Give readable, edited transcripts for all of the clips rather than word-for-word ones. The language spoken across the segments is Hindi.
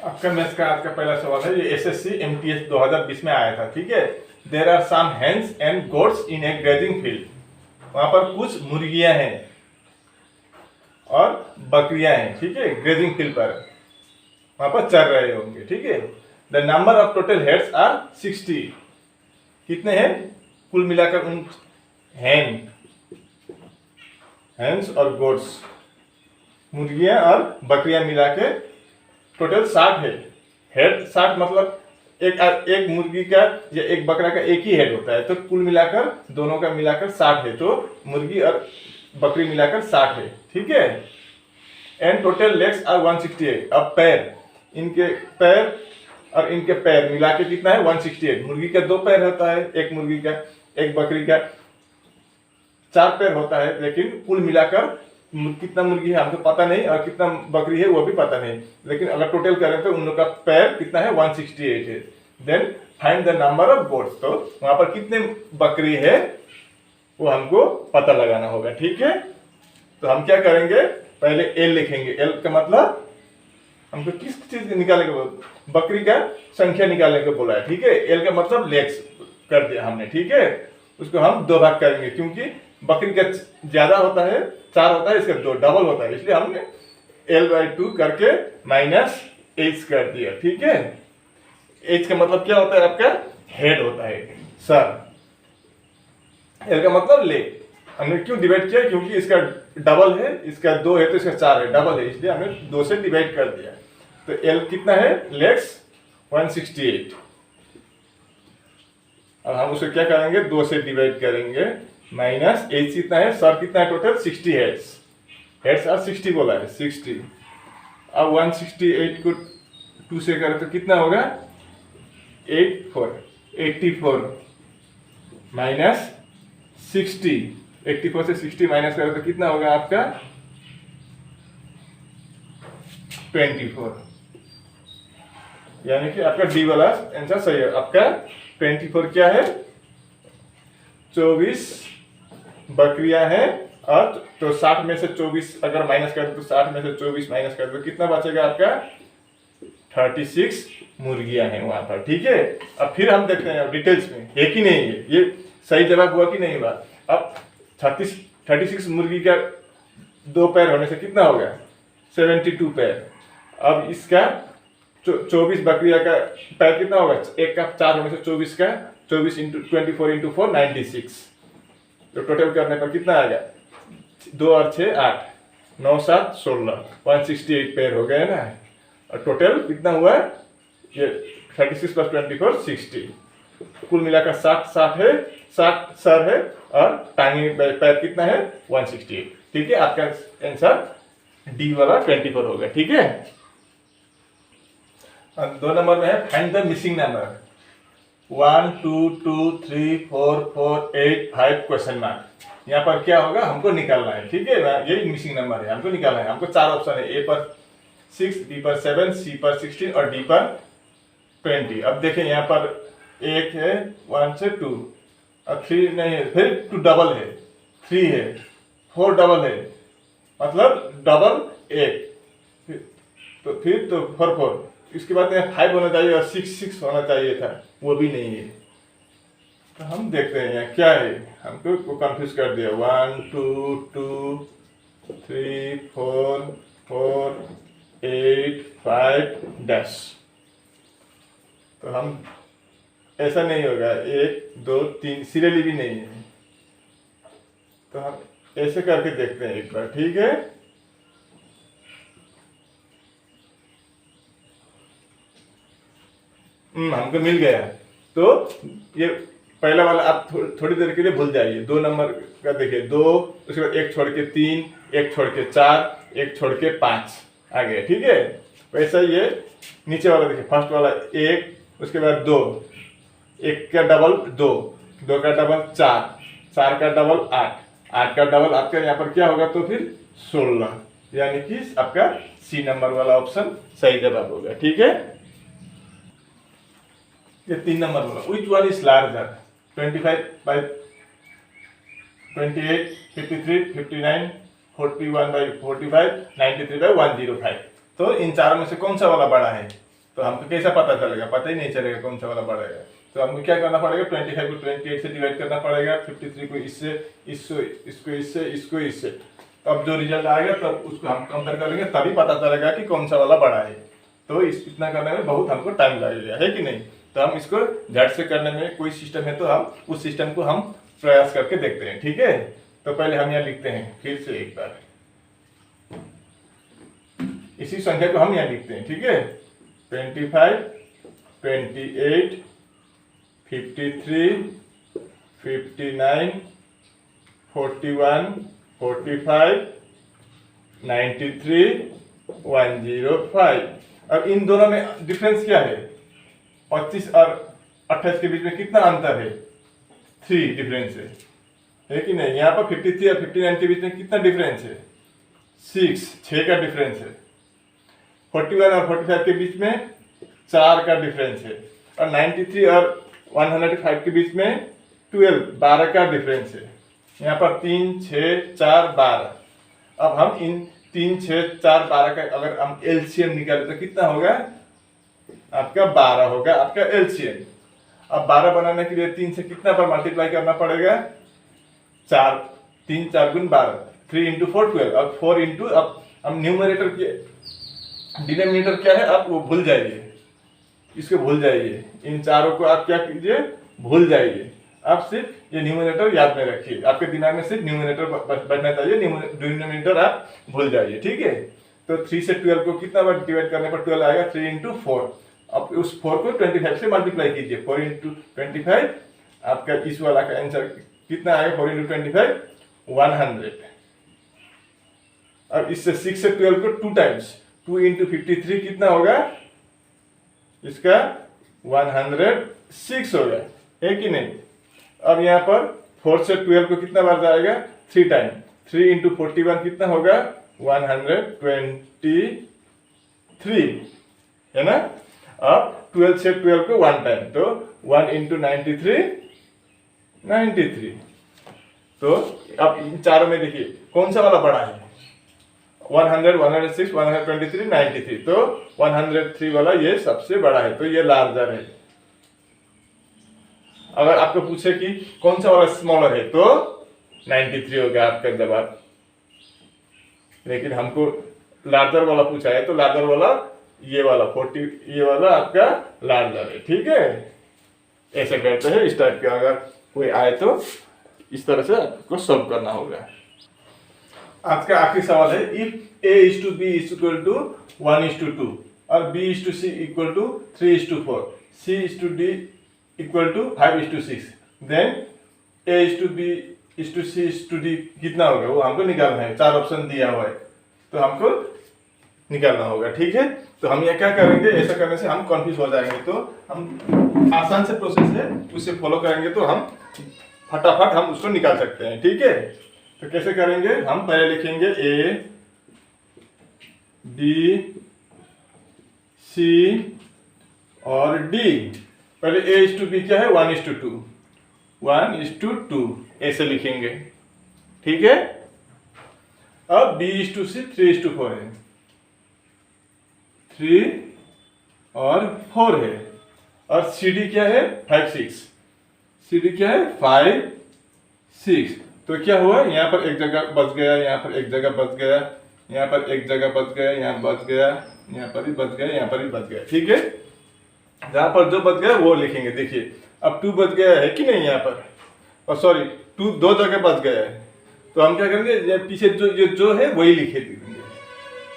आपका मैथ्स का आज का पहला सवाल है। ये एसएससी एमटीएस 2020 में आया था। ठीक है, there are some hens and goats in a grazing field. वहां पर कुछ मुर्गियां हैं और बकरियां हैं। ठीक है, ग्रेजिंग फील्ड पर वहां पर चर रहे होंगे। ठीक है, the number of total heads are 60। कितने हैं कुल मिलाकर उन हेन्स और गोट्स, मुर्गियां और बकरियां मिला के टोटल 60 है। हेड 60 मतलब एक मुर्गी का या एक बकरा का एक ही हेड होता है, तो कुल मिलाकर दोनों का मिलाकर 60 है। तो मुर्गी और बकरी मिलाकर 60 है। ठीक है, एंड टोटल लेग्स आर 168। अब पैर, इनके पैर और इनके पैर मिला के कितना है 168। मुर्गी का 2 पैर होता है, एक मुर्गी का, एक बकरी का 4 पैर होता है, लेकिन कुल मिलाकर कितना मुर्गी है हमको पता नहीं और कितना बकरी है वो भी पता नहीं, लेकिन अगर टोटल करें तो उन लोग का पैर कितना है 168 है। Then find the number of goats. तो वहां पर कितने बकरी है वो हमको पता लगाना होगा। ठीक है, तो हम क्या करेंगे, पहले एल लिखेंगे। एल का मतलब हमको किस चीज निकालने को, बकरी का संख्या निकालने को बोला है। ठीक है, एल का मतलब लेग्स कर दिया हमने। ठीक है, उसको हम 2 भाग करेंगे, क्योंकि बकरी का ज्यादा होता है, 4 होता है, इसका 2 डबल होता है, इसलिए हमने L/2 करके -H कर दिया। ठीक है, H का मतलब क्या होता है, आपका हेड होता है, सर। L का मतलब लेग। हमने क्यों डिवाइड किया, क्योंकि इसका डबल है, इसका 2 है तो इसका 4 है, डबल है, इसलिए हमने 2 से डिवाइड कर दिया। तो L कितना है, लेग्स 168। अब हम उसे क्या करेंगे, 2 से डिवाइड करेंगे, -H कितना है, सर कितना है, टोटल 60 हेड्स और 60 बोला है, 60। अब 168 को 2 से करें तो कितना होगा, 84 -60। 84 से 60 माइनस करें तो कितना होगा आपका 24। यानी कि आपका डी वाला आंसर सही है। आपका 24 क्या है, 24 बकरियां हैं, और तो 60 में से 24 अगर माइनस कर दो, तो 60 में से 24 माइनस कर दो, कितना बचेगा आपका 36 मुर्गियां हैं वहां पर। ठीक है, अब फिर हम देखते हैं डिटेल्स में है कि नहीं है, ये सही जवाब हुआ कि नहीं हुआ। अब 36 मुर्गी का 2 पैर होने से कितना होगा 72 पैर। अब इसका 24 बकरिया का पैर कितना होगा, एक का 4 होने से 24 का 24 × 24 × 4 96। तो टोटल करने पर कितना आएगा, 2 और 6 8, 9 7 16, 168 पैर हो गए ना। और टोटल कितना हुआ, ये 36 + 24 60। कुल मिलाकर 60 है, 60 सर है, और टांगे पैर कितना है 168। ठीक है, आपका आंसर डी वाला 24 होगा। ठीक है, 2 नंबर में है find the missing number. 1 2 2 3 4 4 8 5 question mark. यहाँ पर क्या होगा, हमको निकालना है। ठीक है, यही मिसिंग नंबर है, हमको निकालना है। हमको 4 ऑप्शन है, ए पर 6, बी पर 7, सी पर 16 और डी पर 20। अब देखें यहाँ पर 1 है, 1 से 2 और 3 नहीं है, फिर 2 डबल है, 3 है, 4 डबल है, मतलब डबल 1, तो फिर तो 4 4, इसके बाद 5 होना चाहिए और 6 होना चाहिए था, वो भी नहीं है। तो हम देखते हैं यहाँ क्या है, हमको कंफ्यूज कर दिया। 1 2 2 3 4 4 8 5 डैश। तो हम ऐसा नहीं होगा, 1 2 3 सीरियली भी नहीं है, तो हम ऐसे करके देखते हैं एक बार। ठीक है, हमको मिल गया। तो ये पहला वाला आप थोड़ी देर के लिए भूल जाइए। 2 नंबर का देखिए, 2, उसके बाद 1 छोड़ के 3, 1 छोड़ के 4, 1 छोड़ के 5 आ गया। ठीक है, वैसा ये नीचे वाला देखिए, फर्स्ट वाला 1, उसके बाद 2, 1 का डबल 2, 2 का डबल 4, 4 का डबल 8, 8 का डबल आपका यहाँ पर क्या होगा, तो फिर 16, यानी कि आपका सी नंबर वाला ऑप्शन सही जवाब होगा। ठीक है, ये 3 नंबर वाला, which one is larger, 25 by 28, 53, 59, 41 by 45, 93 by 105। तो इन चारों में से कौन सा वाला बड़ा है, तो हमको कैसा पता चलेगा, पता ही नहीं चलेगा कौन सा वाला बढ़ेगा। तो हमको क्या करना पड़ेगा, 25 को 28 से डिवाइड करना पड़ेगा, 53 को इससे, इसको इससे। अब जो रिजल्ट आएगा तब उसको हम कंपेयर करेंगे, तभी पता चलेगा कि कौन सा वाला बड़ा है। तो इतना करने में बहुत हमको टाइम लगेगा, है कि नहीं। तो हम इसको झट से करने में कोई सिस्टम है तो हम उस सिस्टम को हम प्रयास करके देखते हैं, ठीक है। तो पहले हम यहाँ लिखते हैं फिर से एक बार, इसी संख्या को हम यहाँ लिखते हैं, ठीक है। 25, 28, 53, 59, 41, 45, 93, 105। अब इन दोनों में डिफरेंस क्या है, 25 और 28 के बीच में कितना अंतर है, 3 डिफरेंस है कि नहीं। यहाँ पर 53 और 59 के बीच में कितना डिफरेंस है, 6 का डिफरेंस है। 41 और 45 के बीच में 4 का डिफरेंस है। और 93 और 105 के बीच में 12 का डिफरेंस है। यहाँ पर 3, 6, 4, 12। अब हम इन 3, 6, 4, 12 का अगर हम एलसीएम निकालें तो कितना होगा, आपका 12 होगा आपका एलसीएम। अब 12 बनाने के लिए 3 से कितना पर मल्टीप्लाई करना पड़ेगा, 4, 3 4 गुण 12, 3 इंटू 4 12। अब 4 इंटू, अब हम न्यूमरेटर के डिनोमिनेटर क्या है आप वो भूल जाइए, इसको भूल जाइए, इन चारों को आप क्या कीजिए, भूल जाइए। आप सिर्फ ये न्यूमरेटर याद में रखिए, आपके दिमाग में सिर्फ न्यूमरेटर बैठना चाहिए, डिनोमिनेटर आप भूल जाइए, ठीक है। तो 3 से 12 को कितना बार डिवाइड करने पर 12 आएगा, 3 इंटू 4। अब उस 4 को 25 से मल्टीप्लाई कीजिए, 4 इंटू 25। आपका इस वाला का आंसर कितना आएगा, 4 इंटू 25, 100। अब इससे 6 से 12 को 2 टाइम्स, 2 इंटू 53 कितना होगा, इसका 106 होगा, है कि नहीं। अब यहाँ पर 4 से 12 को कितना बार जाएगा, 3 टाइम, 3 इंटू 41 कितना होगा, 123, है ना। अब 12 से 12 को 1 टाइम, तो 1 इंटू 93। तो अब इन चारों में देखिए कौन सा वाला बड़ा है, 100, 106, 123, 93। तो 103 वाला ये सबसे बड़ा है, तो ये लार्जर है। अगर आपको पूछे कि कौन सा वाला स्मॉलर है तो 93 होगा आपका जवाब। लेकिन हमको लार्जर वाला पूछा है तो लार्जर वाला ये वाला 40, ये वाला आपका लार्जर है, ठीक है। ऐसे करते हैं इस टाइप के, अगर कोई आए तो इस तरह से आपको सॉल्व करना होगा। आज का आखिरी सवाल है, if a is to b is equal to 1 is to 2 और b is to c equal to 3 is to 4, c is to d equal to 5 is to 6, then a is to b is to c is to d कितना होगा, वो हमको निकालना है। 4 ऑप्शन दिया हुआ है तो हमको निकालना होगा, ठीक है। तो हम यहाँ क्या करेंगे, ऐसा करने से हम कंफ्यूज हो जाएंगे, तो हम आसान से प्रोसेस है उसे फॉलो करेंगे तो हम फटाफट हम उसको निकाल सकते हैं, ठीक है। तो कैसे करेंगे, हम पहले लिखेंगे a b c और d। पहले a is to b क्या है, 1 is to 2, 1 is to 2 ऐसे लिखेंगे, ठीक है। अब b is to c 3 is to 4 है, 3 और 4 है। और cd क्या है, 5 6, cd क्या है, 5 6। तो क्या हुआ, यहाँ पर एक जगह बच गया, यहाँ पर एक जगह बच गया, यहाँ पर एक जगह बच गया, यहाँ बच गया, यहाँ पर भी बच गया, यहाँ पर भी बच गया, ठीक है। जहाँ पर जो बच गया वो लिखेंगे। देखिए अब 2 बच गया है कि नहीं यहाँ पर, और सॉरी 2 दो जगह बच गया है, तो हम क्या करेंगे, पीछे जो है वही लिखे देंगे।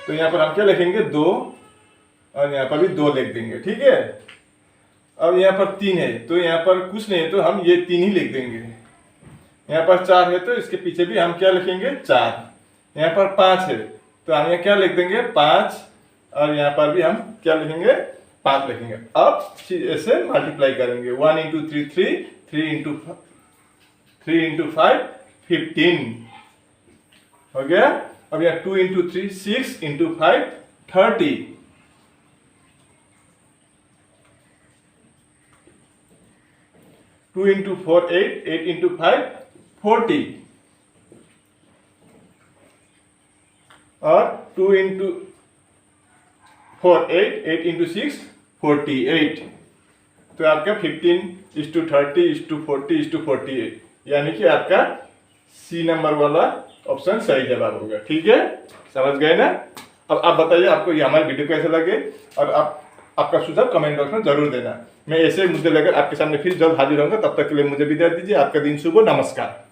तो यहाँ पर हम क्या लिखेंगे, 2 और यहाँ पर भी 2 लिख देंगे, ठीक है। अब यहाँ पर 3 है तो यहाँ पर कुछ नहीं है तो हम ये 3 ही लिख देंगे। यहाँ पर 4 है तो इसके पीछे भी हम क्या लिखेंगे, 4। यहाँ पर 5 है तो हम यहाँ क्या लिख देंगे, 5, और यहाँ पर भी हम क्या लिखेंगे, 5 लिखेंगे। अब ऐसे मल्टीप्लाई करेंगे, 1 इंटू 3 3, 3 इंटू 5 15 हो गया। अब यहाँ 2 इंटू 3 6 इंटू 5 30, 2 इंटू 4 8, 8 इंटू 5 40, और 2 इंटू 4 8, 8 इंटू 6 48। तो आपका 15:30:30:40:48, यानी कि आपका सी नंबर वाला ऑप्शन सही जवाब होगा। ठीक है, समझ गए ना। अब आप बताइए आपको ये हमारी वीडियो कैसे लगे, और आपका सुझाव कमेंट बॉक्स में जरूर देना। मैं ऐसे मुद्दे लेकर आपके सामने फिर जल्द हाजिर होऊंगा। तब तक के लिए मुझे विदा दीजिए। आपका दिन शुभ हो। नमस्कार।